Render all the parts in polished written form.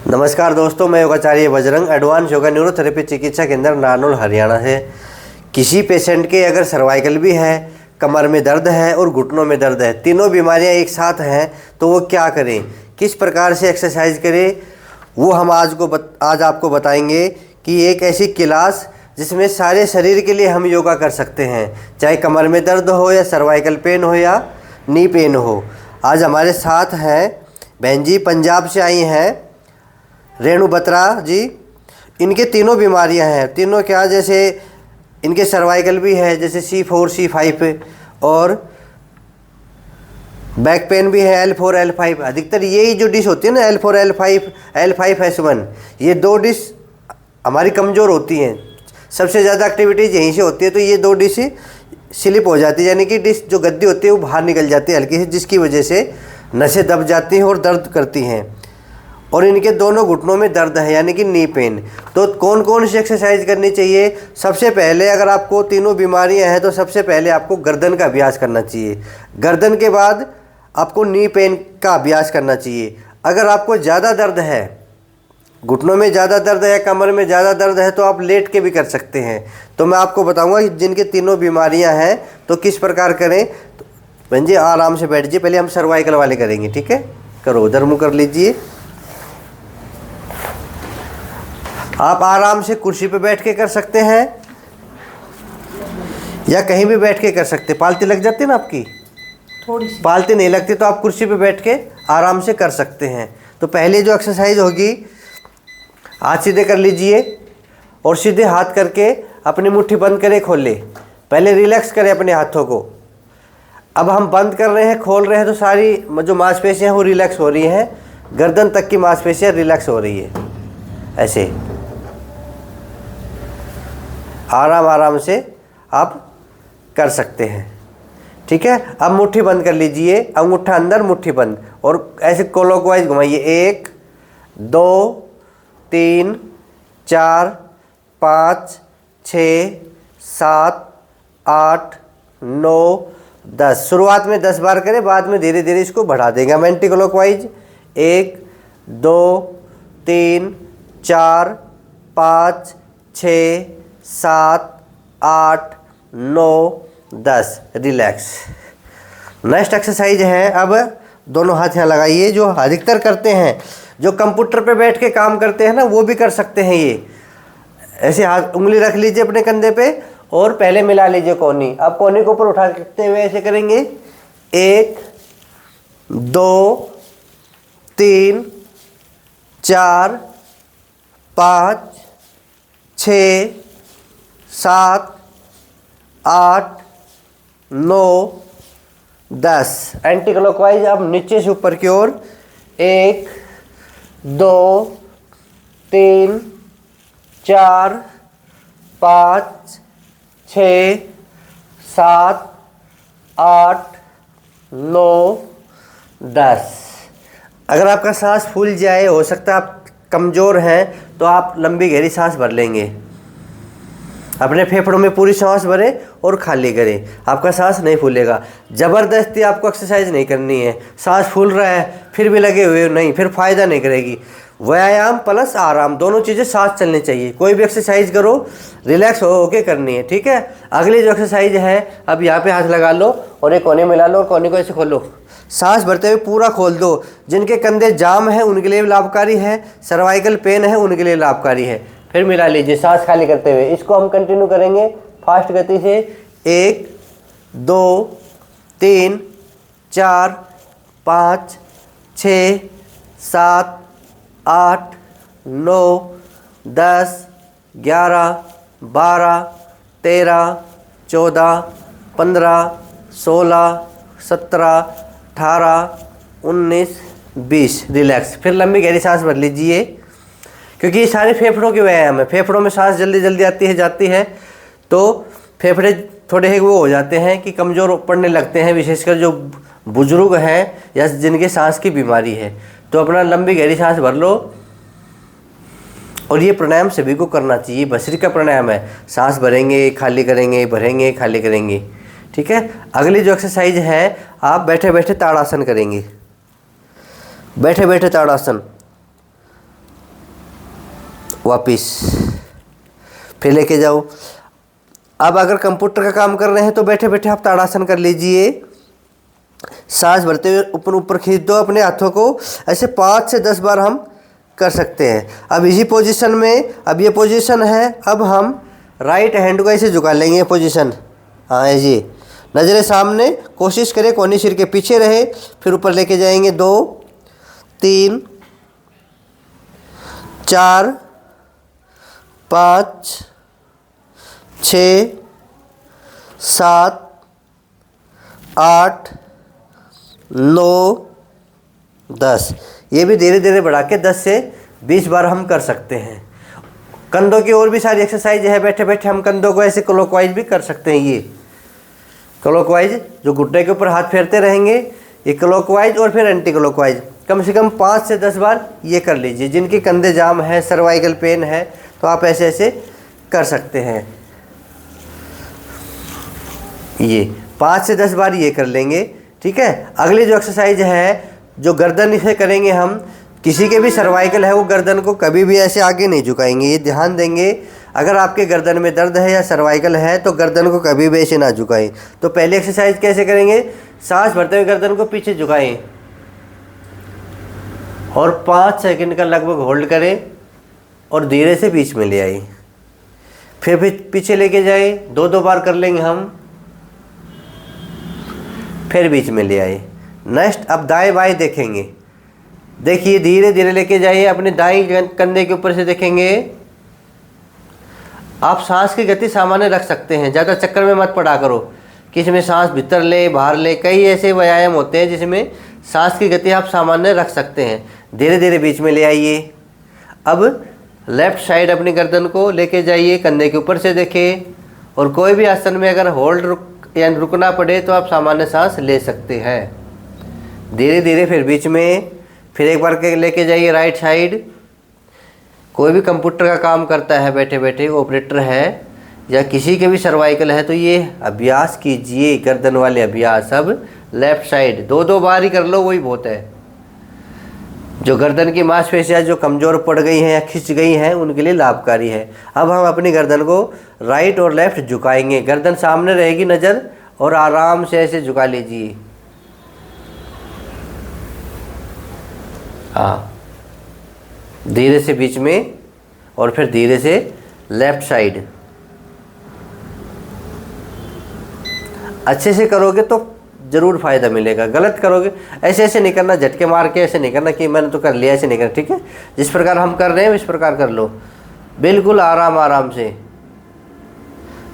नमस्कार दोस्तों, मैं योगाचार्य बजरंग एडवांस योगा न्यूरोथेरेपी चिकित्सा केंद्र नारनौल हरियाणा से। किसी पेशेंट के अगर सर्वाइकल भी है, कमर में दर्द है और घुटनों में दर्द है, तीनों बीमारियां एक साथ हैं, तो वो क्या करें, किस प्रकार से एक्सरसाइज करें, वो हम आज आपको बताएंगे कि एक ऐसी क्लास जिसमें सारे शरीर के लिए हम योगा कर सकते हैं, चाहे कमर में दर्द हो या सर्वाइकल पेन हो या नी पेन हो। आज हमारे साथ हैं बहन जी, पंजाब से आई हैं, रेणु बत्रा जी। इनके तीनों बीमारियां हैं, तीनों क्या, जैसे इनके सर्वाइकल भी है, जैसे C4 C5 और बैक पेन भी है L4 L5। अधिकतर यही जो डिश होती है ना, L4 L5 L5S1, ये दो डिश हमारी कमज़ोर होती हैं। सबसे ज़्यादा एक्टिविटीज़ यहीं से होती है, तो ये दो डिश स्लिप हो जाती है, यानी कि डिश जो गद्दी होती है वो बाहर निकल जाती है हल्की से, जिसकी वजह से नसें दब जाती हैं और दर्द करती हैं। और इनके दोनों घुटनों में दर्द है, यानी कि नी पेन। तो कौन कौन सी एक्सरसाइज करनी चाहिए? सबसे पहले अगर आपको तीनों बीमारियां हैं तो सबसे पहले आपको गर्दन का अभ्यास करना चाहिए। गर्दन के बाद आपको नी पेन का अभ्यास करना चाहिए। अगर आपको ज़्यादा दर्द है, घुटनों में ज़्यादा दर्द है, कमर में ज़्यादा दर्द है, तो आप लेट के भी कर सकते हैं। तो मैं आपको बताऊँगा कि जिनके तीनों बीमारियाँ हैं तो किस प्रकार करें। तो बहन जी आराम से बैठ जाइए, पहले हम सर्वाइकल वाले करेंगे, ठीक है? करो, उधर मुँह कर लीजिए। आप आराम से कुर्सी पे बैठ के कर सकते हैं या कहीं भी बैठ के कर सकते हैं। पालती लग जाती है ना आपकी, थोड़ी सी पालती नहीं लगती तो आप कुर्सी पे बैठ के आराम से कर सकते हैं। तो पहले जो एक्सरसाइज होगी, हाथ सीधे कर लीजिए और सीधे हाथ करके अपनी मुट्ठी बंद करें, खोले। पहले रिलैक्स करें अपने हाथों को। अब हम बंद कर रहे हैं, खोल रहे हैं, तो सारी जो मांसपेशियाँ हैं वो रिलैक्स हो रही हैं। गर्दन तक की मांसपेशियाँ रिलैक्स हो रही है। ऐसे आराम आराम से आप कर सकते हैं, ठीक है? अब मुट्ठी बंद कर लीजिए, अंगूठा अंदर, मुट्ठी बंद, और ऐसे क्लॉकवाइज घुमाइए। 1 2 3 4 5 6 7 8 9 10। शुरुआत में 10 बार करें, बाद में धीरे धीरे इसको बढ़ा देंगे हम anti clockwise. 1 2 3 4 5 6 7 8 9 10। Relax. Next exercise है, अब दोनों हाथ यहाँ लगाइए। जो अधिकतर करते हैं, जो कंप्यूटर पे बैठ के काम करते हैं ना, वो भी कर सकते हैं। ये ऐसे हाथ, उंगली रख लीजिए अपने कंधे पे और पहले मिला लीजिए कोहनी। अब कोहनी को ऊपर उठाते हुए ऐसे करेंगे। 1 2 3 4 5 6 7 8 9 10। Anti clockwise. अब नीचे से ऊपर की ओर। 1 2 3 4 5 6 7 8 9 10। अगर आपका सांस फूल जाए, हो सकता है आप कमज़ोर हैं, तो आप लंबी गहरी सांस भर लेंगे। अपने फेफड़ों में पूरी सांस भरें और खाली करें, आपका सांस नहीं फूलेगा। ज़बरदस्ती आपको एक्सरसाइज नहीं करनी है। सांस फूल रहा है फिर भी लगे हुए नहीं, फिर फ़ायदा नहीं करेगी। व्यायाम प्लस आराम, दोनों चीज़ें साथ चलनी चाहिए। कोई भी एक्सरसाइज करो, रिलैक्स होके करनी है, ठीक है? अगली जो एक्सरसाइज है, अब यहाँ पे हाथ लगा लो और एक कोने मिला लो और कोने को ऐसे खोलो। सांस भरते हुए पूरा खोल दो। जिनके कंधे जाम है उनके लिए लाभकारी है, सर्वाइकल पेन है उनके लिए लाभकारी है। फिर मिला लीजिए सांस खाली करते हुए। इसको हम कंटिन्यू करेंगे फास्ट गति से। 1 2 3 4 5 6 7 8 9 10 11 12 13 14 15 16 17 18 19 20। रिलैक्स। फिर लंबी गहरी सांस भर लीजिए, क्योंकि ये सारे फेफड़ों के व्यायाम है। फेफड़ों में सांस जल्दी जल्दी आती है जाती है, तो फेफड़े थोड़े वो हो जाते हैं कि कमज़ोर पड़ने लगते हैं, विशेषकर जो बुजुर्ग हैं या जिनके सांस की बीमारी है। तो अपना लंबी गहरी सांस भर लो। और ये प्राणायाम सभी को करना चाहिए, भस्त्रिका प्राणायाम है। सांस भरेंगे, खाली करेंगे, भरेंगे, खाली करेंगे, ठीक है। अगली जो एक्सरसाइज है, आप बैठे बैठे ताड़ासन करेंगे। बैठे बैठे ताड़ासन। वापिस, फिर लेके जाओ। अब अगर कंप्यूटर का काम कर रहे हैं तो बैठे बैठे आप ताड़ासन कर लीजिए। सांस भरते हुए ऊपर ऊपर खींच दो अपने हाथों को। ऐसे 5 से 10 बार हम कर सकते हैं। अब इसी पोजीशन में, अब ये पोजीशन है, अब हम राइट हैंड को ऐसे झुका लेंगे, पोजीशन, हाँ ऐसे, नज़रें सामने, कोशिश करें कोहनी सिर के पीछे रहे। फिर ऊपर लेके जाएंगे 2 3 4 5 6 7 8 9 10। ये भी धीरे धीरे बढ़ा के 10 से 20 बार हम कर सकते हैं। कंधों की और भी सारी एक्सरसाइज है। बैठे बैठे हम कंधों को ऐसे क्लॉकवाइज भी कर सकते हैं। ये क्लॉकवाइज, जो घुटने के ऊपर हाथ फेरते रहेंगे, ये क्लॉकवाइज और फिर एंटी क्लॉकवाइज, कम से कम 5 से 10 बार ये कर लीजिए। जिनके कंधे जाम है, सर्वाइकल पेन है, तो आप ऐसे ऐसे कर सकते हैं। ये 5 से 10 बार ये कर लेंगे, ठीक है। अगली जो एक्सरसाइज है, जो गर्दन से करेंगे हम, किसी के भी सर्वाइकल है वो गर्दन को कभी भी ऐसे आगे नहीं झुकाएंगे, ये ध्यान देंगे। अगर आपके गर्दन में दर्द है या सर्वाइकल है तो गर्दन को कभी भी ऐसे ना झुकाएं। तो पहली एक्सरसाइज कैसे करेंगे, सांस भरते हुए गर्दन को पीछे झुकाएं और 5 सेकंड का लगभग होल्ड करें और धीरे से बीच में ले आए। फिर पीछे लेके जाए, 2 बार कर लेंगे हम, फिर बीच में ले आए। नेक्स्ट अब दाएं बाएं देखेंगे। देखिए धीरे धीरे लेके जाइए, अपने दाएं कंधे के ऊपर से देखेंगे। आप सांस की गति सामान्य रख सकते हैं, ज़्यादा चक्कर में मत पड़ा करो कि इसमें सांस भीतर ले बाहर ले। कई ऐसे व्यायाम होते हैं जिसमें सांस की गति आप सामान्य रख सकते हैं। धीरे धीरे बीच में ले आइए। अब लेफ्ट साइड अपनी गर्दन को लेके जाइए, कंधे के ऊपर से देखें। और कोई भी आसन में अगर होल्ड या रुकना पड़े तो आप सामान्य सांस ले सकते हैं। धीरे धीरे फिर बीच में, फिर एक बार के लेके जाइए राइट साइड। कोई भी कंप्यूटर का काम करता है बैठे बैठे, ऑपरेटर है या किसी के भी सर्वाइकल है, तो ये अभ्यास कीजिए, गर्दन वाले अभ्यास। अब लेफ्ट साइड 2 बार ही कर लो, वही बहुत है। जो गर्दन की मांसपेशियाँ जो कमज़ोर पड़ गई हैं या खिंच गई हैं, उनके लिए लाभकारी है। अब हम अपनी गर्दन को राइट और लेफ्ट झुकाएंगे। गर्दन सामने रहेगी नज़र, और आराम से ऐसे झुका लीजिए। हाँ, धीरे से बीच में और फिर धीरे से लेफ्ट साइड। अच्छे से करोगे तो ज़रूर फ़ायदा मिलेगा। गलत करोगे, ऐसे ऐसे नहीं करना, झटके मार के ऐसे नहीं करना कि मैंने तो कर लिया, ऐसे नहीं करना, ठीक है। जिस प्रकार हम कर रहे हैं इस प्रकार कर लो, बिल्कुल आराम आराम से।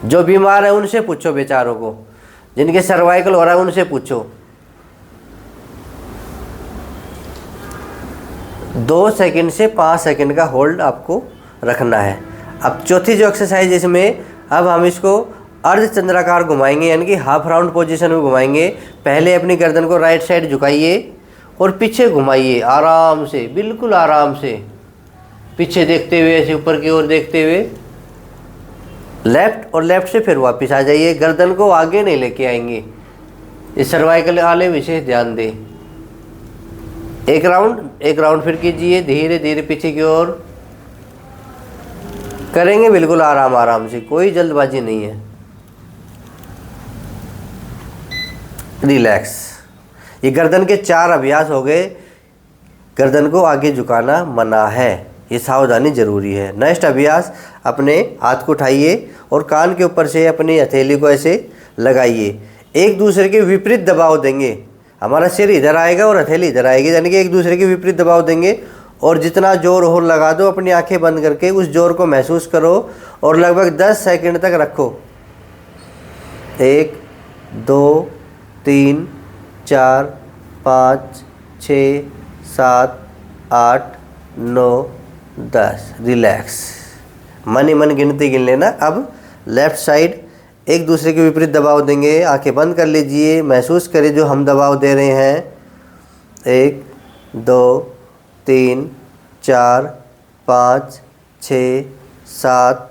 जो बीमार है उनसे पूछो, बेचारों को जिनके सर्वाइकल हो रहा है उनसे पूछो। 2 सेकंड से 5 सेकंड का होल्ड आपको रखना है। अब चौथी जो एक्सरसाइज इसमें, अब हम इसको अर्धचंद्राकार घुमाएंगे, यानी कि हाफ राउंड पोजीशन में घुमाएंगे। पहले अपनी गर्दन को राइट साइड झुकाइए और पीछे घुमाइए आराम से, बिल्कुल आराम से, पीछे देखते हुए, ऐसे ऊपर की ओर देखते हुए। लेफ्ट और लेफ्ट से फिर वापस आ जाइए। गर्दन को आगे नहीं लेके आएंगे, इस सर्वाइकल वाले विशेष ध्यान दें। एक राउंड फिर कीजिए, धीरे धीरे पीछे की ओर करेंगे, बिल्कुल आराम आराम से, कोई जल्दबाजी नहीं है। रिलैक्स। ये गर्दन के 4 अभ्यास हो गए। गर्दन को आगे झुकाना मना है, ये सावधानी जरूरी है। नेक्स्ट अभ्यास, अपने हाथ को उठाइए और कान के ऊपर से अपनी हथेली को ऐसे लगाइए। एक दूसरे के विपरीत दबाव देंगे। हमारा सिर इधर आएगा और हथेली इधर आएगी, यानी कि एक दूसरे के विपरीत दबाव देंगे। और जितना जोर हो लगा दो, अपनी आंखें बंद करके उस जोर को महसूस करो और लगभग 10 सेकंड तक रखो। 1 2 3 4 5 6 7 8 9 10। रिलैक्स। मन ही मन गिनती गिन लेना। अब लेफ्ट साइड एक दूसरे के विपरीत दबाव देंगे। आंखें बंद कर लीजिए, महसूस करें जो हम दबाव दे रहे हैं। 1 2 3 4 5 6 7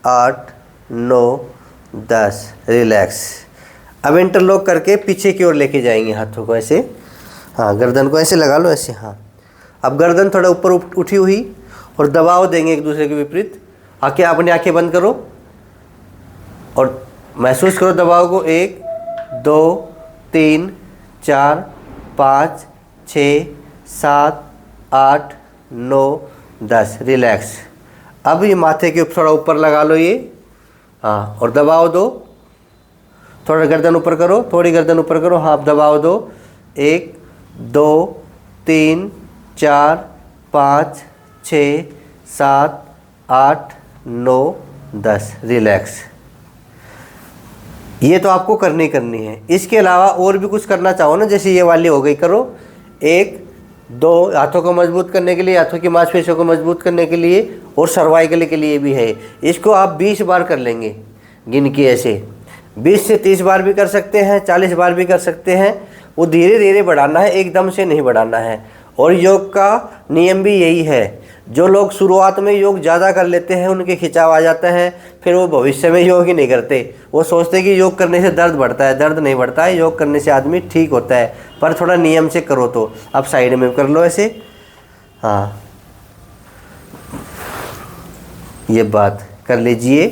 8 9 10। रिलैक्स। अब इंटरलॉक करके पीछे की ओर लेके जाएंगे हाथों को ऐसे। हाँ, गर्दन को ऐसे लगा लो, ऐसे। हाँ, अब गर्दन थोड़ा ऊपर उठी हुई और दबाव देंगे एक दूसरे के विपरीत। आके अपनी आंखें बंद करो और महसूस करो दबाव को। 1 2 3 4 5 6 7 8 9 10। रिलैक्स। अब ये माथे के थोड़ा ऊपर लगा लो ये, हाँ, और दबाव दो। थोड़ा गर्दन ऊपर करो, थोड़ी गर्दन ऊपर करो, हाँ, अब दबाव दो। 1 2 3 4 5 6 7 8 9 10। रिलैक्स। ये तो आपको करनी है। इसके अलावा और भी कुछ करना चाहो ना, जैसे ये वाली हो गई, करो। 1 2 हाथों को मजबूत करने के लिए, हाथों की मांसपेशियों को मजबूत करने के लिए, और सर्वाइकल के लिए भी है। इसको आप 20 बार कर लेंगे गिन के, ऐसे 20 से 30 बार भी कर सकते हैं, 40 बार भी कर सकते हैं। वो धीरे धीरे बढ़ाना है, एकदम से नहीं बढ़ाना है। और योग का नियम भी यही है, जो लोग शुरुआत में योग ज़्यादा कर लेते हैं उनके खिंचाव आ जाता है, फिर वो भविष्य में योग ही नहीं करते। वो सोचते हैं कि योग करने से दर्द बढ़ता है, दर्द नहीं बढ़ता है, योग करने से आदमी ठीक होता है, पर थोड़ा नियम से करो। तो अब साइड में कर लो ऐसे, हाँ, ये बात कर लीजिए।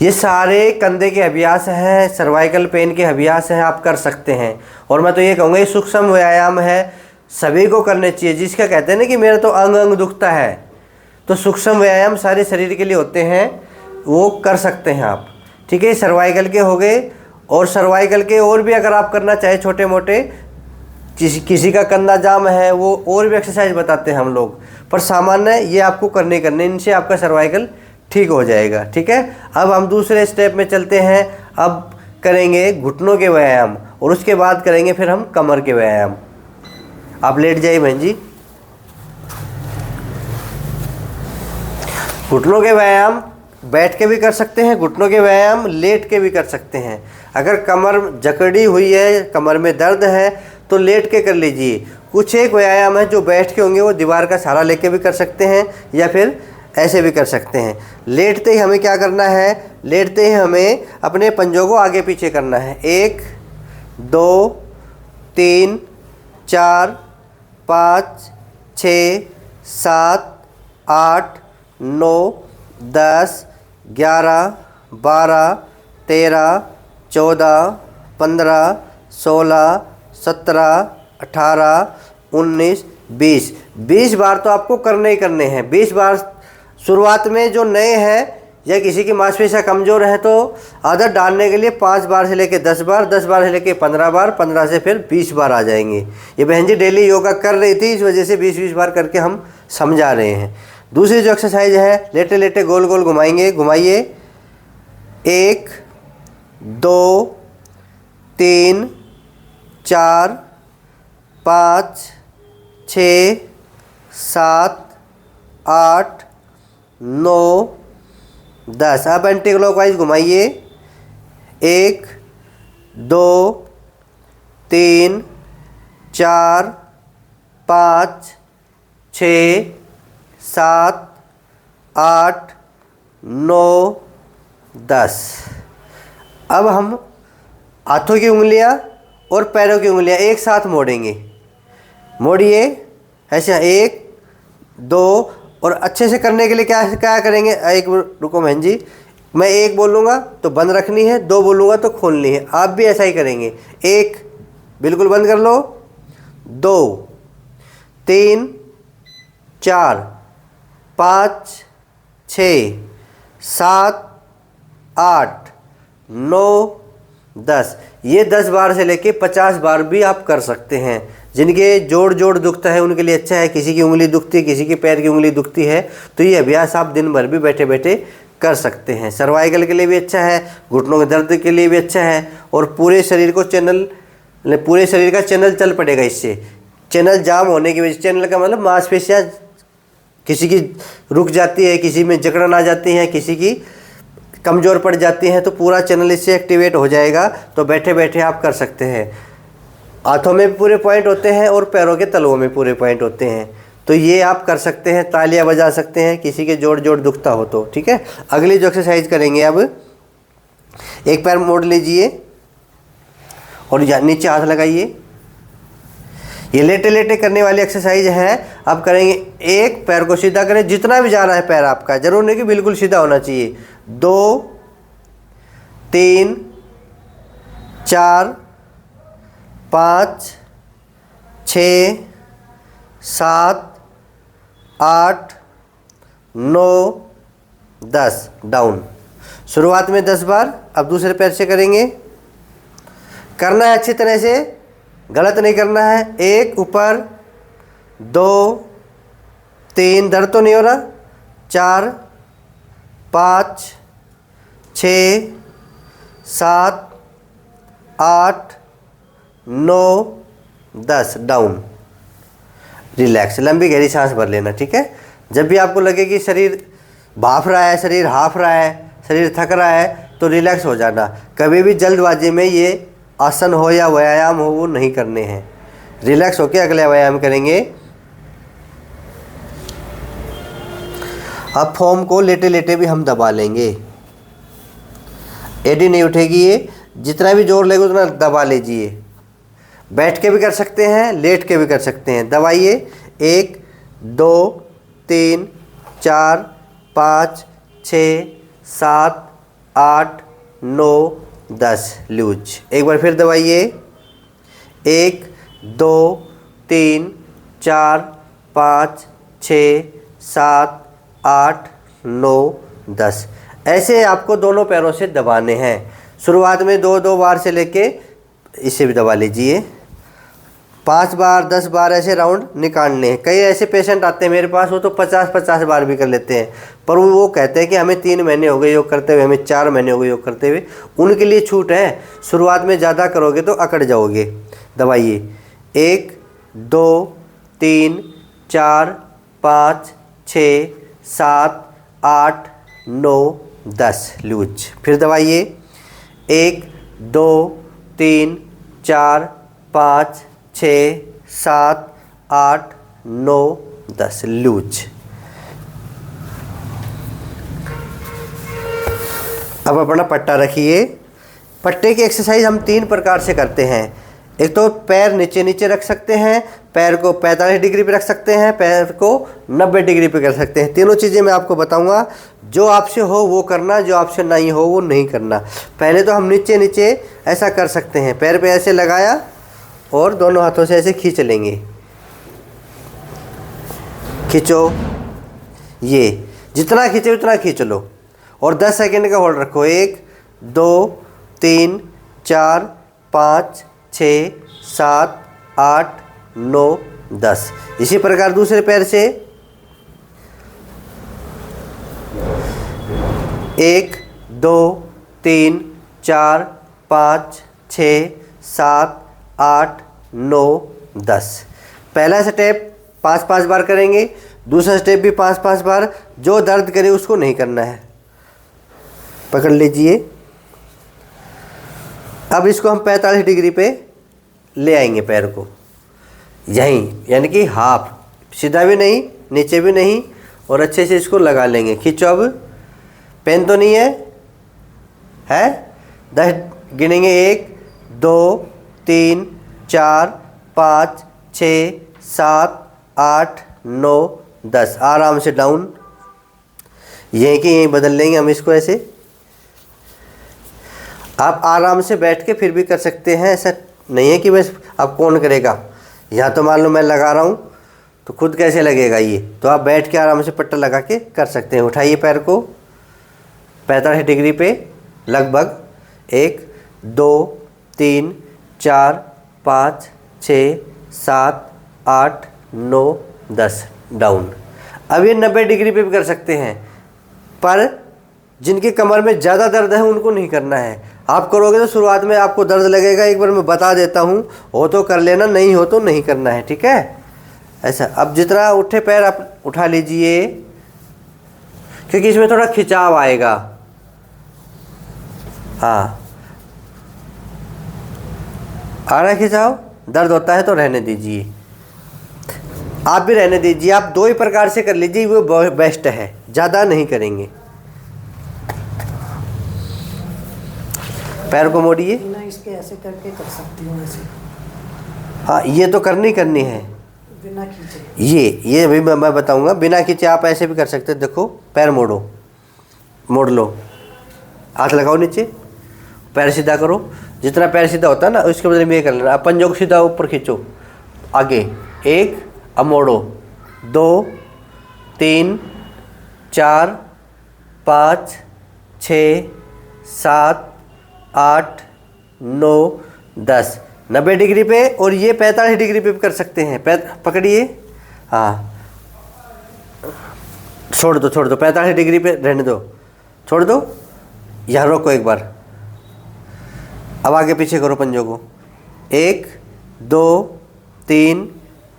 ये सारे कंधे के अभ्यास हैं, सर्वाइकल पेन के अभ्यास हैं, आप कर सकते हैं। और मैं तो ये कहूँगा ये सूक्ष्म व्यायाम है, सभी को करने चाहिए। जिसका कहते हैं ना कि मेरा तो अंग अंग दुखता है, तो सूक्ष्म व्यायाम सारे शरीर के लिए होते हैं, वो कर सकते हैं आप। ठीक है, सर्वाइकल के हो गए। और सर्वाइकल के और भी अगर आप करना चाहे छोटे मोटे, किसी का कंधा जाम है, वो और भी एक्सरसाइज बताते हैं हम लोग, पर सामान्य ये आपको करने इनसे आपका सर्वाइकल ठीक हो जाएगा। ठीक है, अब हम दूसरे स्टेप में चलते हैं। अब करेंगे घुटनों के व्यायाम, और उसके बाद करेंगे फिर हम कमर के व्यायाम। आप लेट जाइए बहन जी। घुटनों के व्यायाम बैठ के भी कर सकते हैं, घुटनों के व्यायाम लेट के भी कर सकते हैं। अगर कमर जकड़ी हुई है, कमर में दर्द है, तो लेट के कर लीजिए। कुछ एक व्यायाम है जो बैठ के होंगे, वो दीवार का सहारा लेके भी कर सकते हैं, या फिर ऐसे भी कर सकते हैं। लेटते ही हमें क्या करना है, लेटते ही हमें अपने पंजों को आगे पीछे करना है। 1 2 3 4 5 6 7 8 9 10 11 12 13 14 15 16 17 18 19 20। 20 बार तो आपको करने ही करने हैं। 20 बार शुरुआत में जो नए हैं या किसी की मांसपेशियाँ कमज़ोर है, तो आदत डालने के लिए 5 बार से लेकर 10 बार, 10 बार से लेकर 15 बार, 15 से फिर 20 बार आ जाएंगे। ये बहन जी डेली योगा कर रही थी, इस वजह से 20-20 बार करके हम समझा रहे हैं। दूसरी जो एक्सरसाइज है, लेटे लेटे गोल गोल घुमाएंगे, घुमाइए। 1 2 3 4 5 6 7 8 9 10। अब एंटी क्लॉकवाइज घुमाइए। 1 2 3 4 5 6 7 8 9 10। अब हम हाथों की उंगलियां और पैरों की उंगलियां एक साथ मोड़ेंगे। मोड़िए ऐसे, 1 2, और अच्छे से करने के लिए क्या क्या करेंगे, एक रुको बहन जी, मैं 1 बोलूँगा तो बंद रखनी है, 2 बोलूँगा तो खोलनी है। आप भी ऐसा ही करेंगे। 1 बिल्कुल बंद कर लो, 2 3 4 5 6 7 8 9 10। ये 10 बार से लेके 50 बार भी आप कर सकते हैं। जिनके जोड़ दुखता है उनके लिए अच्छा है। किसी की उंगली दुखती है, किसी की पैर की उंगली दुखती है, तो ये अभ्यास आप दिन भर भी बैठे बैठे कर सकते हैं। सर्वाइकल के लिए भी अच्छा है, घुटनों के दर्द के लिए भी अच्छा है, और पूरे शरीर को पूरे शरीर का चैनल चल पड़ेगा इससे। चैनल जाम होने की वजह, चैनल का मतलब मांसपेशियाँ किसी की रुक जाती है, किसी में जकड़न आ जाती हैं, किसी की कमज़ोर पड़ जाती हैं, तो पूरा चैनल इससे एक्टिवेट हो जाएगा। तो बैठे बैठे आप कर सकते हैं। हाथों में भी पूरे पॉइंट होते हैं और पैरों के तलवों में पूरे पॉइंट होते हैं, तो ये आप कर सकते हैं। तालियां बजा सकते हैं किसी के जोड़ दुखता हो तो। ठीक है, अगली जो एक्सरसाइज करेंगे, अब एक पैर मोड़ लीजिए और नीचे हाथ लगाइए। ये लेटे लेटे करने वाली एक्सरसाइज है। अब करेंगे, एक पैर को सीधा करें, जितना भी जा रहा है पैर आपका, जरूर नहीं कि बिल्कुल सीधा होना चाहिए। 2 3 4 5 6 7 8 9 10 डाउन। शुरुआत में 10 बार, अब दूसरे पैर से करेंगे। करना है अच्छी तरह से, गलत नहीं करना है। 1 ऊपर, 2 3, दर्द तो नहीं हो रहा, 4 5 6 7 8 9 10 डाउन। रिलैक्स, लंबी गहरी सांस भर लेना, ठीक है। जब भी आपको लगे कि शरीर भाफ रहा है, शरीर हाफ रहा है, शरीर थक रहा है, तो रिलैक्स हो जाना। कभी भी जल्दबाजी में ये आसन हो या व्यायाम हो वो नहीं करने हैं। रिलैक्स होकर अगले व्यायाम करेंगे। अब फॉर्म को लेटे लेटे भी हम दबा लेंगे। एडी नहीं उठेगी, ये जितना भी जोर लेगा उतना दबा लीजिए। बैठ के भी कर सकते हैं, लेट के भी कर सकते हैं। दबाइए। 1 2 3 4 5 6 7 8 9 10 लूज। एक बार फिर दबाइए। 1 2 3 4 5 6 7 8 9 10। ऐसे आपको दोनों पैरों से दबाने हैं। शुरुआत में 2-2 बार से लेके इसे भी दबा लीजिए। 5 बार 10 बार ऐसे राउंड निकालने हैं। कई ऐसे पेशेंट आते हैं मेरे पास, वो तो 50-50 बार भी कर लेते हैं, पर वो कहते हैं कि हमें 3 महीने हो गए योग करते हुए, हमें 4 महीने हो गए योग करते हुए। उनके लिए छूट है, शुरुआत में ज़्यादा करोगे तो अकड़ जाओगे। दबाइए। 1 2 3 4 5 6 7 8 9 10 लूज। फिर दबाइए। 1 2 3 4 5 6 7 8 9 10 लूज। अब अपना पट्टा रखिए। पट्टे की एक्सरसाइज हम 3 प्रकार से करते हैं। एक तो पैर नीचे नीचे रख सकते हैं, पैर को 45 डिग्री पे रख सकते हैं, पैर को 90 डिग्री पे कर सकते हैं। तीनों चीज़ें मैं आपको बताऊंगा। जो आपसे हो वो करना, जो आपसे नहीं हो वो नहीं करना। पहले तो हम नीचे नीचे ऐसा कर सकते हैं। पैर पे ऐसे लगाया और दोनों हाथों से ऐसे खींच लेंगे। खींचो, ये जितना खींचे उतना खींच लो और 10 सेकंड का होल्ड रखो। 1 2 3 4 5 6 7 8 9 10। इसी प्रकार दूसरे पैर से 1 2 3 4 5 6 7 8 9 10। पहला स्टेप 5-5 बार करेंगे, दूसरा स्टेप भी 5-5 बार। जो दर्द करे उसको नहीं करना है। पकड़ लीजिए। अब इसको हम 45 डिग्री पे ले आएंगे पैर को, यहीं, यानी कि हाफ, सीधा भी नहीं नीचे भी नहीं, और अच्छे से इसको लगा लेंगे। खींचो। अब पेन तो नहीं है 10 गिनेंगे। 1 2 3 4 5 6 7 8 9 10। आराम से डाउन। यहीं कि यहीं बदल लेंगे हम इसको ऐसे। आप आराम से बैठ के फिर भी कर सकते हैं, ऐसा नहीं है कि बस अब कौन करेगा। यहाँ तो मान लो मैं लगा रहा हूँ तो खुद कैसे लगेगा ये, तो आप बैठ के आराम से पट्टा लगा के कर सकते हैं। उठाइए पैर को 45 डिग्री पे लगभग। 1 2 3 4 5 6 7 8 9 10 डाउन। अब ये 90 डिग्री पे भी कर सकते हैं, पर जिनकी कमर में ज़्यादा दर्द है उनको नहीं करना है। आप करोगे तो शुरुआत में आपको दर्द लगेगा, एक बार मैं बता देता हूँ। हो तो कर लेना, नहीं हो तो नहीं करना है, ठीक है। ऐसा। अब जितना उठे पैर आप उठा लीजिए, क्योंकि इसमें थोड़ा खिंचाव आएगा। हाँ, आ रहा है खिंचाव, दर्द होता है तो रहने दीजिए। आप भी रहने दीजिए। आप 2 ही प्रकार से कर लीजिए, वो बेस्ट है, ज़्यादा नहीं करेंगे। पैर को मोड़िए। इसके ऐसे करके कर सकती हूँ ऐसे। हाँ ये तो करनी है बिना खींचे। ये भी मैं बताऊंगा। बिना खींचे आप ऐसे भी कर सकते हैं। देखो पैर मोड़ लो, हाथ लगाओ नीचे, पैर सीधा करो। जितना पैर सीधा होता है ना उसके बदले में ये कर लेना। अब पंजों को सीधा ऊपर खींचो, आगे एक, अब मोड़ो, 2 3 4 5 6 7 8 9 10 90 डिग्री पे, और ये 45 डिग्री पे भी कर सकते हैं। पकड़िए, हाँ छोड़ दो 45 डिग्री पे रहने दो, छोड़ दो, यहाँ रोको एक बार। अब आगे पीछे करो पंजों को, 1 2 3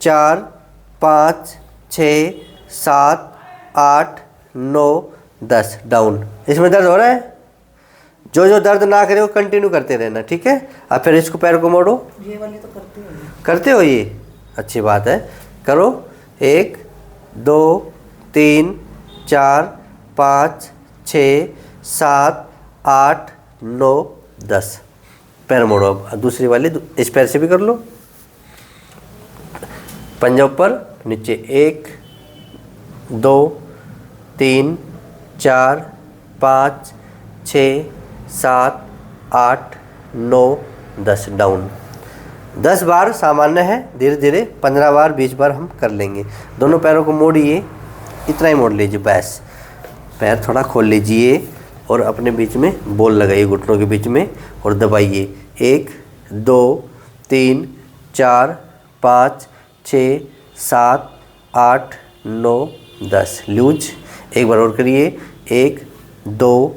4 5 6 7 8 9 10 डाउन। इसमें दर्द हो रहा है? जो दर्द ना करे वो कंटिन्यू करते रहना, ठीक है। अब फिर इसको पैर को मोड़ो। ये वाली तो करते हो ये, अच्छी बात है, करो। 1 2 3 4 5 6 7 8 9 10 पैर मोड़ो। अब दूसरी वाली इस पैर से भी कर लो, पंजा ऊपर नीचे, 1 2 3 4 5 6 7 8 9 10 डाउन। 10 बार सामान्य है, धीरे धीरे 15 बार 20 बार हम कर लेंगे। दोनों पैरों को मोड़िए, इतना ही मोड़ लीजिए बस। पैर थोड़ा खोल लीजिए और अपने बीच में बॉल लगाइए, घुटनों के बीच में, और दबाइए। 1 2 3 4 5 6 7 8 9 10 लूज। एक बार और करिए, 1 2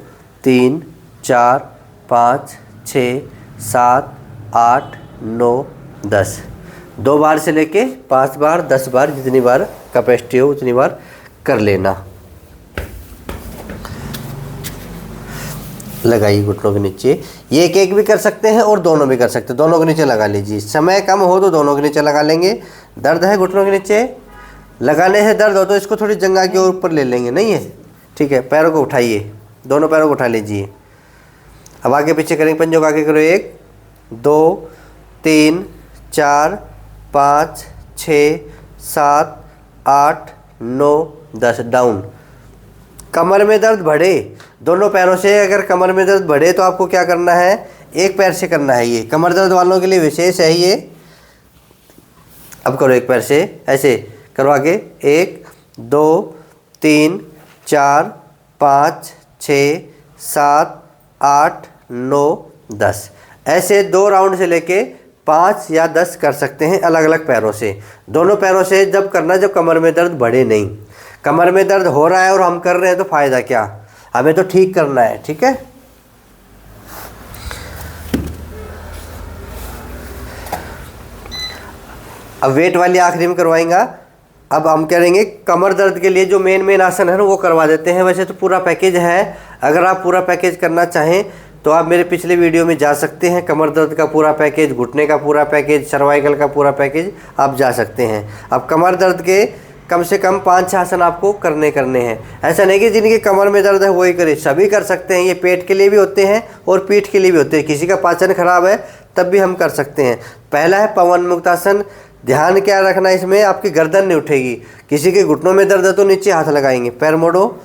3 4 5 6 7 8 9 10 2 बार से लेके 5 बार 10 बार जितनी बार कैपेसिटी हो उतनी बार कर लेना। लगाइए घुटनों के नीचे। ये एक भी कर सकते हैं और दोनों भी कर सकते हैं। दोनों के नीचे लगा लीजिए। समय कम हो तो दोनों के नीचे लगा लेंगे। दर्द है घुटनों के नीचे, लगाने से दर्द हो तो इसको थोड़ी जंघा के ऊपर ले लेंगे, नहीं है? ठीक है, पैरों को उठाइए, दोनों पैरों को उठा लीजिए। अब आगे पीछे करेंगे, पंजों को आगे करो। 1 2 3 4 5 6 7 8 9 10 डाउन। कमर में दर्द बढ़े, दोनों पैरों से अगर कमर में दर्द बढ़े तो आपको क्या करना है? एक पैर से करना है। ये कमर दर्द वालों के लिए विशेष है ये। अब करो एक पैर से, ऐसे करो आगे। 1 2 3 4 5 6 7 8 9 10 ऐसे 2 राउंड से लेके 5 या 10 कर सकते हैं अलग अलग पैरों से। दोनों पैरों से जब करना जब कमर में दर्द बढ़े नहीं। कमर में दर्द हो रहा है और हम कर रहे हैं तो फ़ायदा क्या? हमें तो ठीक करना है, ठीक है। अब वेट वाली आखिरी में करवाएंगा। अब हम करेंगे कमर दर्द के लिए जो मेन आसन है ना वो करवा देते हैं। वैसे तो पूरा पैकेज है, अगर आप पूरा पैकेज करना चाहें तो आप मेरे पिछले वीडियो में जा सकते हैं। कमर दर्द का पूरा पैकेज, घुटने का पूरा पैकेज, सर्वाइकल का पूरा पैकेज आप जा सकते हैं। अब कमर दर्द के कम से कम 5-6 आसन आपको करने हैं। ऐसा नहीं कि जिनकी कमर में दर्द है वही करे, सभी कर सकते हैं। ये पेट के लिए भी होते हैं और पीठ के लिए भी होते हैं। किसी का पाचन खराब है तब भी हम कर सकते हैं। पहला है पवन मुक्तासन। ध्यान क्या रखना, इसमें आपकी गर्दन नहीं उठेगी। किसी के घुटनों में दर्द है तो नीचे हाथ लगाएंगे, पैर मोड़ो।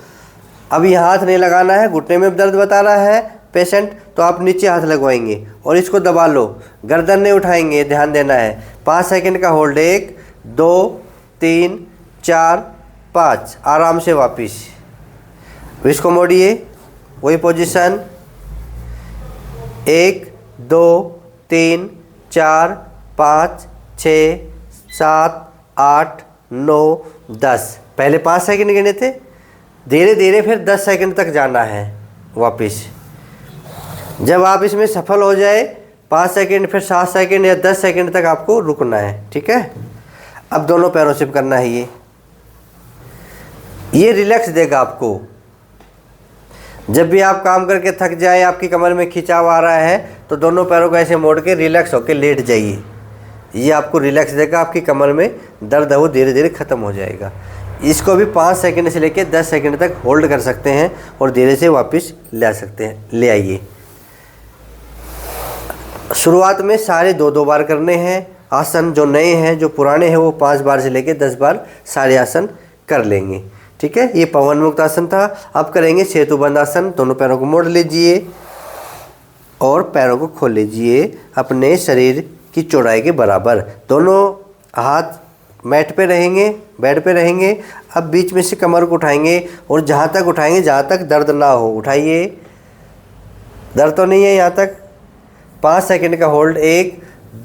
अब ये हाथ नहीं लगाना है, घुटने में दर्द बता रहा है पेशेंट तो आप नीचे हाथ लगवाएंगे और इसको दबा लो। गर्दन नहीं उठाएंगे, ध्यान देना है। 5 सेकंड का होल्ड। 1 2 3 4 5 आराम से वापिस। इसको मोड़िए, वही पोजीशन। 1 2 3 4 5 6 7 8 9 10 पहले 5 सेकंड गिने थे, धीरे धीरे फिर 10 सेकंड तक जाना है वापिस। जब आप इसमें सफल हो जाए 5 सेकंड फिर 7 सेकंड या 10 सेकंड तक आपको रुकना है, ठीक है। अब दोनों पैरों से करना है। ये रिलैक्स देगा आपको। जब भी आप काम करके थक जाए, आपकी कमर में खिंचाव आ रहा है तो दोनों पैरों को ऐसे मोड़ के रिलैक्स होकर लेट जाइए। ये आपको रिलैक्स देगा, आपकी कमर में दर्द है वो धीरे धीरे ख़त्म हो जाएगा। इसको भी 5 सेकंड से लेकर 10 सेकंड तक होल्ड कर सकते हैं और धीरे से वापस ले सकते हैं। ले आइए। शुरुआत में सारे 2-2 बार करने हैं आसन जो नए हैं, जो पुराने हैं, वो 5 बार से लेके 10 बार सारे आसन कर लेंगे। ठीक है, ये पवन मुक्त आसन था। अब करेंगे सेतुबंध आसन। दोनों पैरों को मोड़ लीजिए और पैरों को खोल लीजिए अपने शरीर की चौड़ाई के बराबर। दोनों हाथ मैट पे रहेंगे, बेड पे रहेंगे। अब बीच में से कमर को उठाएंगे और जहाँ तक उठाएंगे जहाँ तक दर्द ना हो। उठाइए, दर्द तो नहीं है यहाँ तक। 5 सेकंड का होल्ड। 1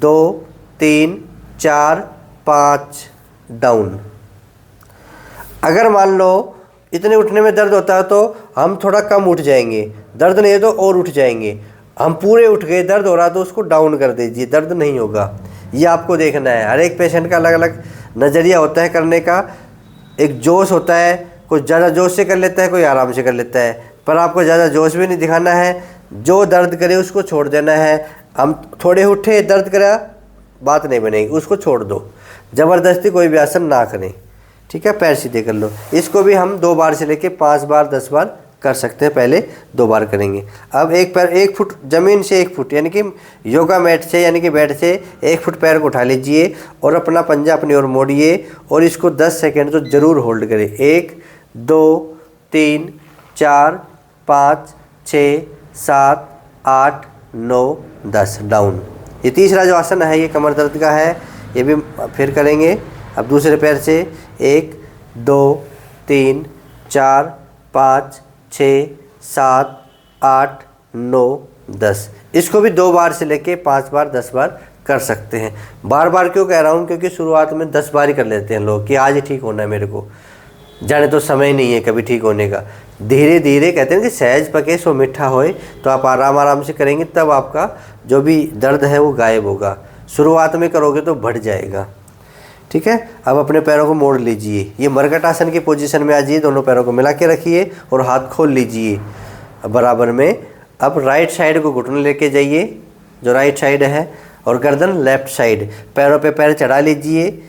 2 3 4 5 डाउन। अगर मान लो इतने उठने में दर्द होता है तो हम थोड़ा कम उठ जाएंगे, दर्द नहीं है तो और उठ जाएंगे। हम पूरे उठ गए, दर्द हो रहा तो उसको डाउन कर दीजिए, दर्द नहीं होगा। ये आपको देखना है। हर एक पेशेंट का अलग अलग नज़रिया होता है करने का। एक जोश होता है, कोई ज़्यादा जोश से कर लेता है, कोई आराम से कर लेता है। पर आपको ज़्यादा जोश भी नहीं दिखाना है। जो दर्द करे उसको छोड़ देना है। हम थोड़े उठे, दर्द करा, बात नहीं बनेगी, उसको छोड़ दो। ज़बरदस्ती कोई भी आसन ना करें। ठीक है, पैर सीधे कर लो। इसको भी हम 2 बार से लेके 5 बार 10 बार कर सकते हैं। पहले 2 बार करेंगे। अब एक पैर 1 फुट ज़मीन से 1 फुट यानी कि योगा मैट से यानी कि बेड से 1 फुट पैर को उठा लीजिए और अपना पंजा अपनी ओर मोड़िए और इसको 10 सेकंड तो ज़रूर होल्ड करें। 1 2 3 4 5 6 7 8 9 10 डाउन। ये तीसरा जो आसन है ये कमर दर्द का है, ये भी फिर करेंगे। अब दूसरे पैर से 1 2 3 4 5 6 7 8 9 10। इसको भी 2 बार से लेके 5 बार 10 बार कर सकते हैं। बार बार क्यों कह रहा हूँ, क्योंकि शुरुआत में 10 बार ही कर लेते हैं लोग कि आज ही ठीक होना है मेरे को, जाने तो समय नहीं है कभी ठीक होने का। धीरे धीरे कहते हैं कि सहज पके सो मीठा होए। तो आप आराम आराम से करेंगे तब आपका जो भी दर्द है वो गायब होगा। शुरुआत में करोगे तो बढ़ जाएगा। ठीक है, अब अपने पैरों को मोड़ लीजिए। ये मरकट आसन की पोजीशन में आ जाइए। दोनों पैरों को मिला के रखिए और हाथ खोल लीजिए बराबर में। अब राइट साइड को घुटने लेके जाइए, जो राइट साइड है, और गर्दन लेफ्ट साइड। पैरों पे पैर चढ़ा लीजिए।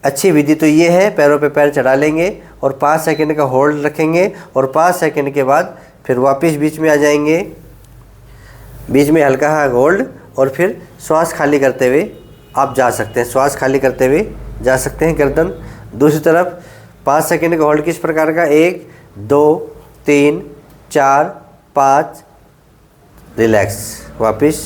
अच्छी विधि तो ये है, पैरों पे पैर चढ़ा लेंगे और 5 सेकंड का होल्ड रखेंगे और 5 सेकंड के बाद फिर वापस बीच में आ जाएंगे। बीच में हल्का होल्ड और फिर श्वास खाली करते हुए आप जा सकते हैं। श्वास खाली करते हुए जा सकते हैं। गर्दन दूसरी तरफ 5 सेकंड का होल्ड किस प्रकार का, 1 2 3 4 5 रिलैक्स वापस।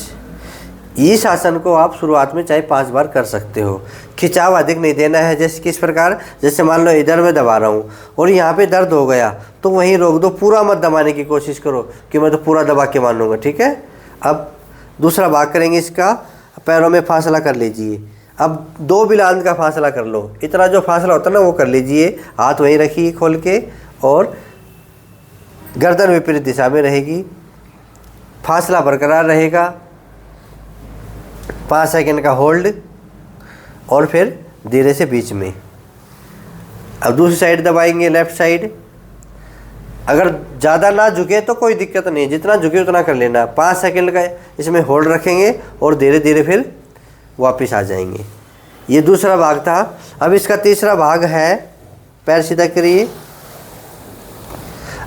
इस आसन को आप शुरुआत में चाहे 5 बार कर सकते हो। खिंचाव अधिक नहीं देना है। जैसे किस प्रकार, जैसे मान लो इधर मैं दबा रहा हूँ और यहाँ पे दर्द हो गया तो वहीं रोक दो, पूरा मत दबाने की कोशिश करो कि मैं तो पूरा दबा के मानूंगा। ठीक है, अब दूसरा भाग करेंगे इसका। पैरों में फासला कर लीजिए। अब 2 बिलांद का फासला कर लो। इतना जो फासला होता है ना वो कर लीजिए। हाथ वहीं रखिए खोल के और गर्दन विपरीत दिशा में रहेगी। फासला बरकरार रहेगा। 5 सेकंड का होल्ड और फिर धीरे से बीच में। अब दूसरी साइड दबाएंगे, लेफ्ट साइड। अगर ज़्यादा ना झुके तो कोई दिक्कत नहीं, जितना झुके उतना कर लेना। 5 सेकंड का इसमें होल्ड रखेंगे और धीरे धीरे फिर वापस आ जाएंगे। ये दूसरा भाग था। अब इसका तीसरा भाग है, पैर सीधा करिए।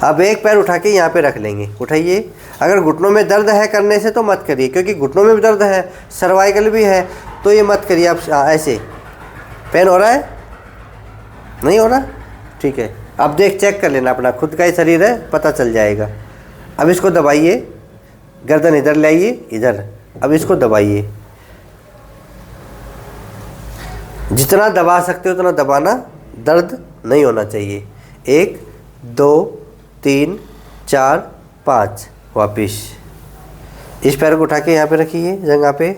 अब एक पैर उठा के यहाँ पे रख लेंगे। उठाइए। अगर घुटनों में दर्द है करने से तो मत करिए, क्योंकि घुटनों में भी दर्द है, सर्वाइकल भी है, तो ये मत करिए। आप ऐसे पेन हो रहा है, नहीं हो रहा, ठीक है। अब चेक कर लेना, अपना खुद का ही शरीर है, पता चल जाएगा। अब इसको दबाइए, गर्दन इधर ले आइए, इधर। अब इसको दबाइए, जितना दबा सकते हो उतना दबाना, दर्द नहीं होना चाहिए। 1 2 3 4 5 वापिस। इस पैर को उठा के यहाँ पे रखिए, जगह पे,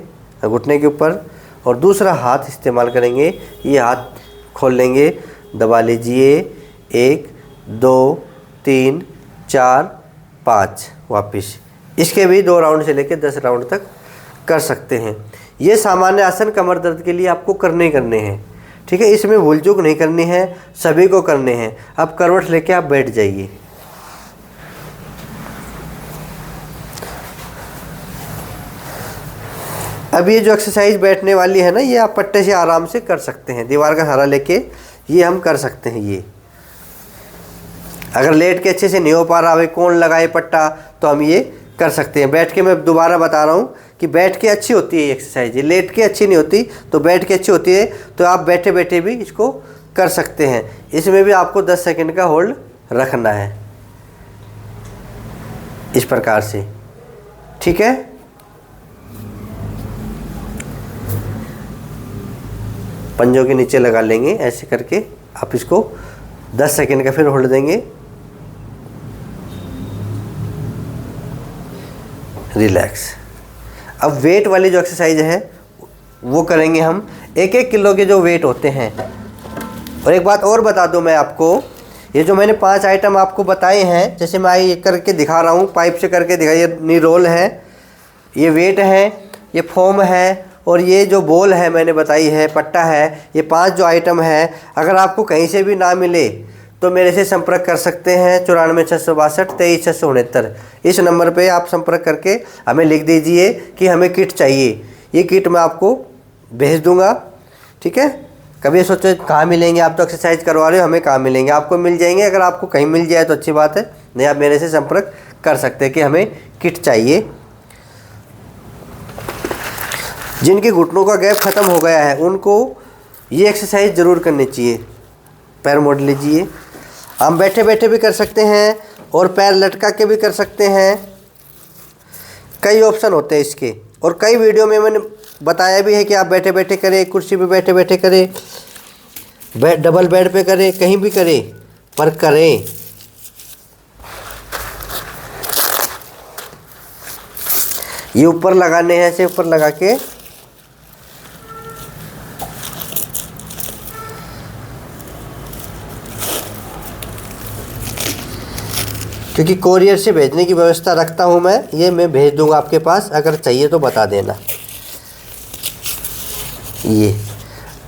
घुटने के ऊपर, और दूसरा हाथ इस्तेमाल करेंगे। ये हाथ खोल लेंगे, दबा लीजिए। 1 2 3 4 5 वापिस। इसके भी 2 राउंड से लेकर 10 राउंड तक कर सकते हैं। ये सामान्य आसन कमर दर्द के लिए आपको करने हैं, ठीक है। इसमें भूल चूक नहीं करनी है, सभी को करने हैं। अब करवट लेके आप बैठ जाइए। अब ये जो एक्सरसाइज बैठने वाली है ना, ये आप पट्टे से आराम से कर सकते हैं, दीवार का सहारा लेके ये हम कर सकते हैं। ये अगर लेट के अच्छे से नहीं हो पा रहा, भाई कौन लगाए पट्टा, तो हम ये कर सकते हैं। बैठ के मैं दोबारा बता रहा हूँ कि कि बैठ के अच्छी होती है ये एक्सरसाइज, ये लेट के अच्छी नहीं होती, तो बैठ के अच्छी होती है। तो आप बैठे बैठे भी इसको कर सकते हैं। इसमें भी आपको 10 सेकंड का होल्ड रखना है इस प्रकार से, ठीक है। पंजों के नीचे लगा लेंगे ऐसे करके, आप इसको 10 सेकंड का फिर होल्ड देंगे, रिलैक्स। अब वेट वाली जो एक्सरसाइज है वो करेंगे हम। 1-1 किलो के जो वेट होते हैं। और एक बात और बता दूं मैं आपको, ये जो मैंने 5 आइटम आपको बताए हैं, जैसे मैं ये करके दिखा रहा हूँ, पाइप से करके दिखाइए, नी रोल है, ये वेट है, ये फोम है, और ये जो बॉल है मैंने बताई है, पट्टा है, ये 5 जो आइटम है, अगर आपको कहीं से भी ना मिले तो मेरे से संपर्क कर सकते हैं 94,662,23,669। इस नंबर पे आप संपर्क करके हमें लिख दीजिए कि हमें किट चाहिए। ये किट मैं आपको भेज दूंगा, ठीक है। कभी सोचो कहाँ मिलेंगे, आप तो एक्सरसाइज करवा रहे हो, हमें कहाँ मिलेंगे, आपको मिल जाएंगे। अगर आपको कहीं मिल जाए तो अच्छी बात है, नहीं आप मेरे से संपर्क कर सकते हैं कि हमें किट चाहिए। जिनके घुटनों का गैप ख़त्म हो गया है उनको ये एक्सरसाइज ज़रूर करनी चाहिए। पैर मोड़ लीजिए, हम बैठे बैठे भी कर सकते हैं और पैर लटका के भी कर सकते हैं। कई ऑप्शन होते हैं इसके, और कई वीडियो में मैंने बताया भी है कि आप बैठे बैठे करें, कुर्सी पे बैठे बैठे करें, डबल बेड पे करें, कहीं भी करें, पर करें। ये ऊपर लगाने हैं, ऐसे ऊपर लगा के क्योंकि कोरियर से भेजने की व्यवस्था रखता हूँ मैं, ये मैं भेज दूँगा आपके पास, अगर चाहिए तो बता देना। ये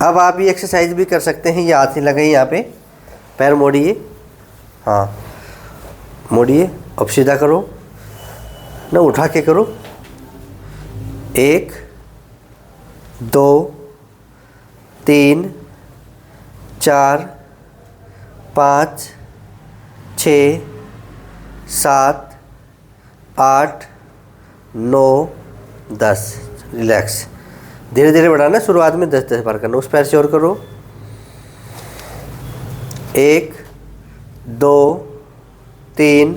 अब आप ये एक्सरसाइज भी कर सकते हैं। ये हाथ ही लगाइए, यहाँ पे पैर मोड़िए, हाँ मोड़िए, अब सीधा करो ना, उठा के करो। 1 2 3 4 5 6 7 8 9 10। रिलैक्स, धीरे धीरे बढ़ाना, शुरुआत में 10-10 बार करना। उस पैर से और करो। 1 2 3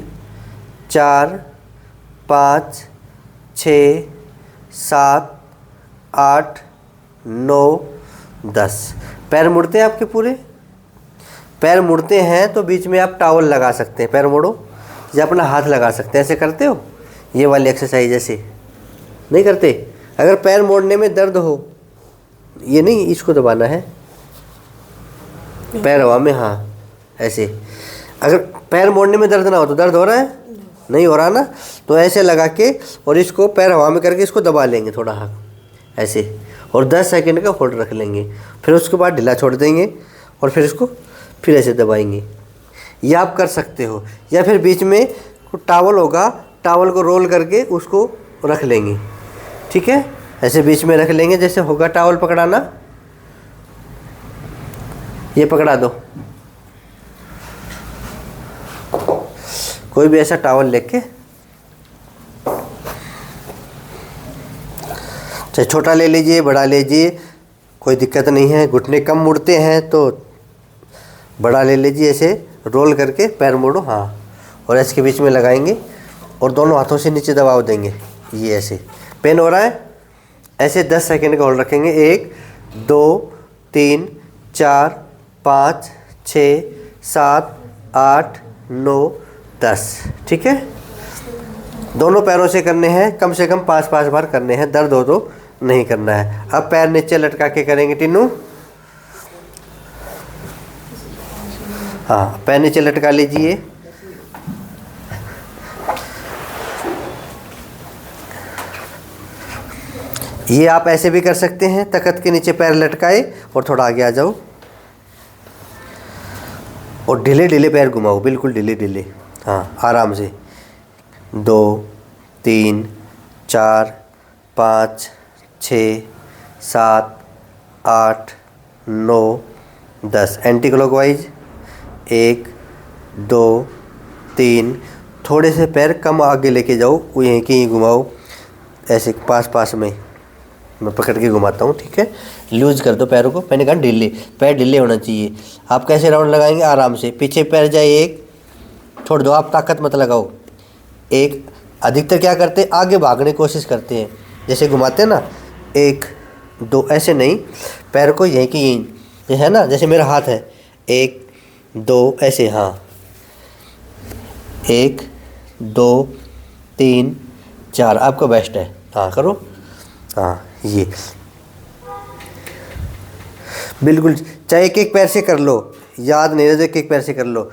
4 5 6 7 8 9 10। पैर मुड़ते हैं आपके पूरे। पैर मुड़ते हैं तो बीच में आप टॉवल लगा सकते हैं। पैर मोड़ो या अपना हाथ लगा सकते हैं। ऐसे करते हो ये वाली एक्सरसाइज? ऐसे नहीं करते। अगर पैर मोड़ने में दर्द हो, ये नहीं, इसको दबाना है, पैर हवा में, हाँ ऐसे। अगर पैर मोड़ने में दर्द ना हो तो दर्द हो रहा है? नहीं हो रहा ना, तो ऐसे लगा के और इसको पैर हवा में करके इसको दबा लेंगे थोड़ा हाथ ऐसे, और 10 सेकंड का होल्ड रख लेंगे। फिर उसके बाद ढीला छोड़ देंगे और फिर इसको फिर ऐसे दबाएंगे। ये आप कर सकते हो। या फिर बीच में टॉवल होगा, टॉवल को रोल करके उसको रख लेंगे, ठीक है। ऐसे बीच में रख लेंगे, जैसे होगा टॉवल पकड़ाना, ये पकड़ा दो, कोई भी ऐसा टॉवल लेके, चाहे छोटा ले लीजिए, बड़ा लीजिए, कोई दिक्कत नहीं है। घुटने कम मुड़ते हैं तो बड़ा ले लीजिए, ऐसे रोल करके पैर मोड़ो, हाँ, और इसके बीच में लगाएंगे और दोनों हाथों से नीचे दबाव देंगे। ये ऐसे पेन हो रहा है, ऐसे 10 सेकंड का होल्ड रखेंगे। 1 2 3 4 5 6 7 8 9 10, ठीक है। दोनों पैरों से करने हैं, कम से कम 5-5 बार करने हैं। दर्द हो तो नहीं करना है। अब पैर नीचे लटका के करेंगे टिन्नू, हाँ पैर नीचे लटका लीजिए। ये आप ऐसे भी कर सकते हैं, तख्त के नीचे पैर लटकाए और थोड़ा आगे आ जाओ और ढीले ढीले पैर घुमाओ, बिल्कुल ढीले ढीले, हाँ आराम से। 2 3 4 5 6 7 8 9 10। एंटी क्लॉकवाइज 1 2 3, थोड़े से पैर कम आगे लेके जाओ, यहीं के ही घुमाओ। ऐसे पास पास में मैं पकड़ के घुमाता हूँ, ठीक है। लूज कर दो पैरों को, मैंने कहा ढीले, पैर ढीले होना चाहिए। आप कैसे राउंड लगाएंगे, आराम से पीछे पैर जाए, एक छोड़ दो, आप ताकत मत लगाओ। एक अधिकतर क्या करते हैं, आगे भागने की कोशिश करते हैं, जैसे घुमाते हैं ना, 1 2 ऐसे नहीं, पैर को यहीं की यहीं, ये है ना, जैसे मेरा हाथ है, 1 2 ऐसे, हाँ 1 2 3 4, आपका बेस्ट है, हाँ करो, हाँ ये बिल्कुल, चाहे एक एक पैर से कर लो, याद नहीं रहे, एक एक पैर से कर लो,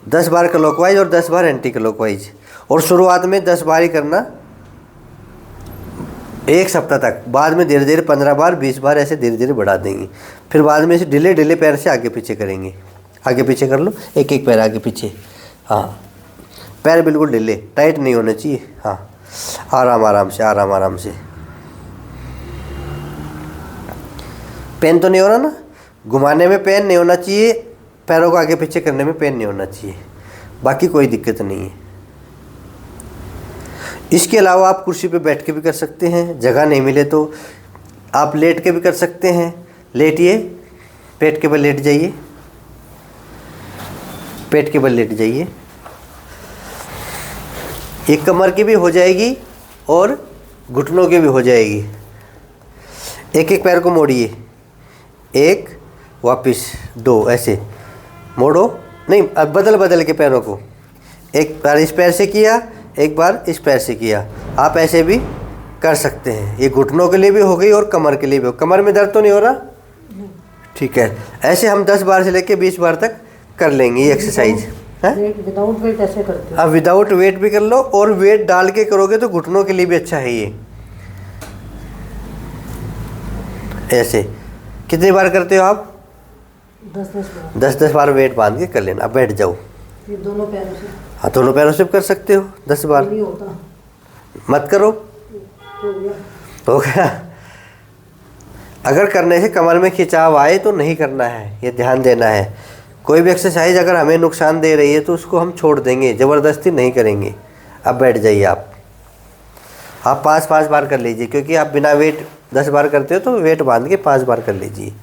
10 बार क्लॉकवाइज और 10 बार एंटी क्लॉकवाइज। और शुरुआत में 10 बार ही करना, 1 सप्ताह तक, बाद में धीरे धीरे 15 बार 20 बार ऐसे धीरे धीरे बढ़ा देंगे। फिर बाद में इसे ढीले ढीले पैर से आगे पीछे करेंगे, आगे पीछे कर लो, एक एक पैर आगे पीछे, हाँ पैर बिल्कुल ढीले, टाइट नहीं होने चाहिए, हाँ आराम आराम से, आराम आराम से। पेन तो नहीं हो रहा ना, घुमाने में पेन नहीं होना चाहिए, पैरों को आगे पीछे करने में पेन नहीं होना चाहिए, बाकी कोई दिक्कत नहीं है। इसके अलावा आप कुर्सी पे बैठ के भी कर सकते हैं, जगह नहीं मिले तो आप लेट के भी कर सकते हैं। लेटिए, पेट के बल लेट जाइए, पेट के बल लेट जाइए, एक कमर की भी हो जाएगी और घुटनों की भी हो जाएगी। एक एक पैर को मोड़िए, 1 वापस 2 ऐसे मोड़ो, नहीं अब बदल बदल के पैरों को, एक बार इस पैर से किया, एक बार इस पैर से किया, आप ऐसे भी कर सकते हैं। ये घुटनों के लिए भी हो गई और कमर के लिए भी हो। कमर में दर्द तो नहीं हो रहा, ठीक है। ऐसे हम 10 बार से लेके 20 बार तक कर लेंगे ये एक्सरसाइज। विदाउट वेट ऐसे करते हो? अब विदाउट वेट भी कर लो, और वेट डाल के करोगे तो घुटनों के लिए भी अच्छा है ये। ऐसे कितनी बार करते हो आप? 10-10 बार वेट बांध के कर लेना। अब बैठ जाओ, ये दोनों पैरों से? हाँ दोनों पैरों से कर सकते हो 10 बार। नहीं होता, मत करो, हो गया। अगर करने से कमर में खिंचाव आए तो नहीं करना है, ये ध्यान देना है। कोई भी एक्सरसाइज अगर हमें नुकसान दे रही है तो उसको हम छोड़ देंगे, ज़बरदस्ती नहीं करेंगे। अब बैठ जाइए आप 5-5 बार कर लीजिए, क्योंकि आप बिना वेट 10 बार करते हो तो वेट बांध के 5 बार कर लीजिए।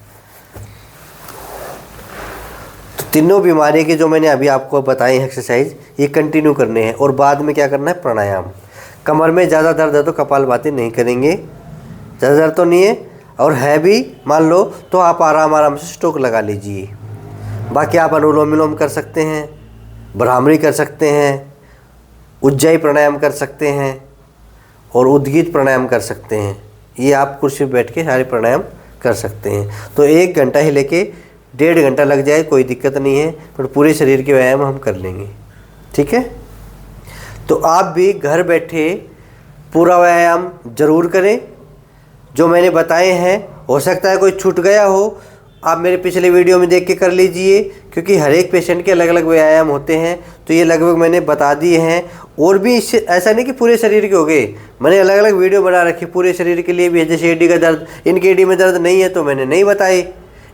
तो तीनों बीमारी की जो मैंने अभी आपको बताई है एक्सरसाइज, ये कंटिन्यू करने हैं। और बाद में क्या करना है, प्राणायाम। कमर में ज़्यादा दर्द है तो कपालभाति नहीं करेंगे, ज़्यादा दर्द तो नहीं है, और है भी मान लो तो आप आराम आराम से स्ट्रोक लगा लीजिए। बाकी आप अनुलोम विलोम कर सकते हैं, भ्रामरी कर सकते हैं, उज्जाई प्राणायाम कर सकते हैं, और उद्गीत प्राणायाम कर सकते हैं। ये आप कुर्सी पर बैठ के सारे प्राणायाम कर सकते हैं। तो 1 घंटा ही लेके 1.5 घंटा लग जाए कोई दिक्कत नहीं है, पर पूरे शरीर के व्यायाम हम कर लेंगे, ठीक है। तो आप भी घर बैठे पूरा व्यायाम जरूर करें जो मैंने बताए हैं। हो सकता है कोई छूट गया हो, आप मेरे पिछले वीडियो में देख के कर लीजिए, क्योंकि हर एक पेशेंट के अलग अलग व्यायाम होते हैं। तो ये लगभग मैंने बता दिए हैं। और भी इससे ऐसा नहीं कि पूरे शरीर के हो गए, मैंने अलग अलग वीडियो बना रखी पूरे शरीर के लिए भी है। जैसे एडी का दर्द, इनके एडी में दर्द नहीं है तो मैंने नहीं बताए,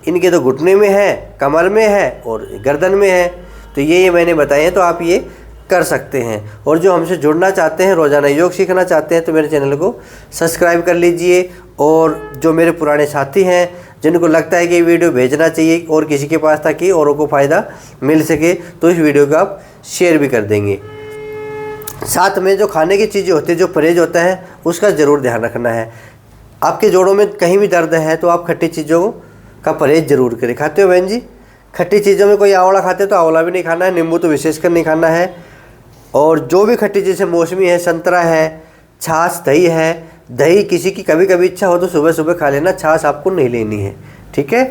इनके तो घुटने में है, कमर में है और गर्दन में है, तो ये मैंने बताए हैं। तो आप ये कर सकते हैं। और जो हमसे जुड़ना चाहते हैं, रोज़ाना योग सीखना चाहते हैं, तो मेरे चैनल को सब्सक्राइब कर लीजिए। और जो मेरे पुराने साथी हैं, जिनको लगता है कि ये वीडियो भेजना चाहिए और किसी के पास, ताकि औरों को फ़ायदा मिल सके, तो इस वीडियो को आप शेयर भी कर देंगे। साथ में जो खाने की चीज़ें होती है, जो परहेज होता है, उसका ज़रूर ध्यान रखना है। आपके जोड़ों में कहीं भी दर्द है तो आप खट्टी चीज़ों का परहेज ज़रूर करें। खाते हो बहन जी? खट्टी चीज़ों में कोई आंवला खाते हो तो आंवला भी नहीं खाना है, नींबू तो विशेषकर नहीं खाना है। और जो भी खट्टी चीज़ है, मौसमी है, संतरा है, छाछ, दही है। दही किसी की कभी कभी इच्छा हो तो सुबह सुबह खा लेना, छाछ आपको नहीं लेनी है, ठीक है।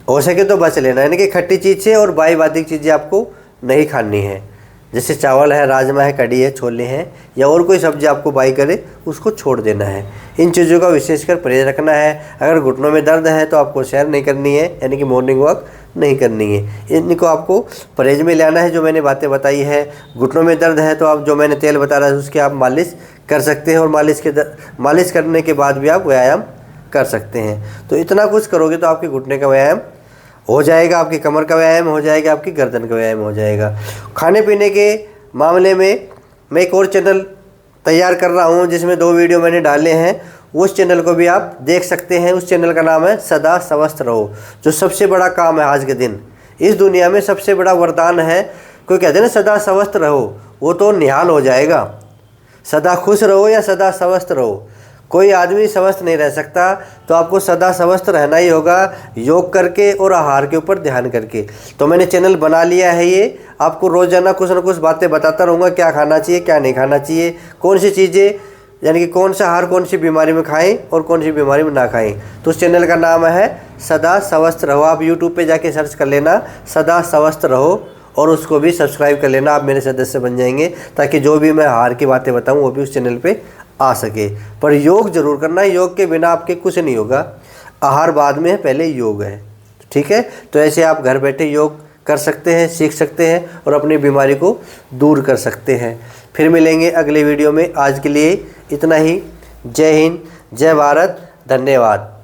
हो सके तो बच लेना, यानी कि खट्टी चीज़ से और बाई चीज़ें आपको नहीं खानी है। जैसे चावल है, राजमा है, कढ़ी है, छोले हैं, या और कोई सब्जी आपको बाई करे उसको छोड़ देना है। इन चीज़ों का विशेषकर परहेज रखना है। अगर घुटनों में दर्द है तो आपको सैर नहीं करनी है, यानी कि मॉर्निंग वॉक नहीं करनी है। इनको आपको परहेज में लाना है, जो मैंने बातें बताई है। घुटनों में दर्द है तो आप जो मैंने तेल बता रहा है उसकी आप मालिश कर सकते हैं, और मालिश करने के बाद भी आप व्यायाम कर सकते हैं। तो इतना कुछ करोगे तो आपके घुटने का व्यायाम हो जाएगा, आपकी कमर का व्यायाम हो जाएगा, आपकी गर्दन का व्यायाम हो जाएगा। खाने पीने के मामले में मैं एक और चैनल तैयार कर रहा हूँ, जिसमें 2 वीडियो मैंने डाले हैं, उस चैनल को भी आप देख सकते हैं। उस चैनल का नाम है सदा स्वस्थ रहो। जो सबसे बड़ा काम है आज के दिन, इस दुनिया में सबसे बड़ा वरदान है। कोई कहते हैं ना सदा स्वस्थ रहो, वो तो निहाल हो जाएगा। सदा खुश रहो या सदा स्वस्थ रहो, कोई आदमी स्वस्थ नहीं रह सकता। तो आपको सदा स्वस्थ रहना ही होगा, योग करके और आहार के ऊपर ध्यान करके। तो मैंने चैनल बना लिया है ये, आपको रोज़ाना कुछ ना कुछ बातें बताता रहूँगा, क्या खाना चाहिए क्या नहीं खाना चाहिए, कौन सी चीज़ें यानी कि कौन सा आहार कौन सी बीमारी में खाएं और कौन सी बीमारी में ना खाएं। तो उस चैनल का नाम है सदा स्वस्थ रहो। आप यूट्यूब पे जाके सर्च कर लेना सदा स्वस्थ रहो और उसको भी सब्सक्राइब कर लेना, आप मेरे सदस्य बन जाएंगे, ताकि जो भी मैं आहार की बातें बताऊं वो भी उस चैनल पे आ सके। पर योग जरूर करना है, योग के बिना आपके कुछ नहीं होगा। आहार बाद में है, पहले योग है, ठीक है। तो ऐसे आप घर बैठे योग कर सकते हैं, सीख सकते हैं और अपनी बीमारी को दूर कर सकते हैं। फिर मिलेंगे अगले वीडियो में। आज के लिए इतना ही। जय हिंद, जय भारत, धन्यवाद।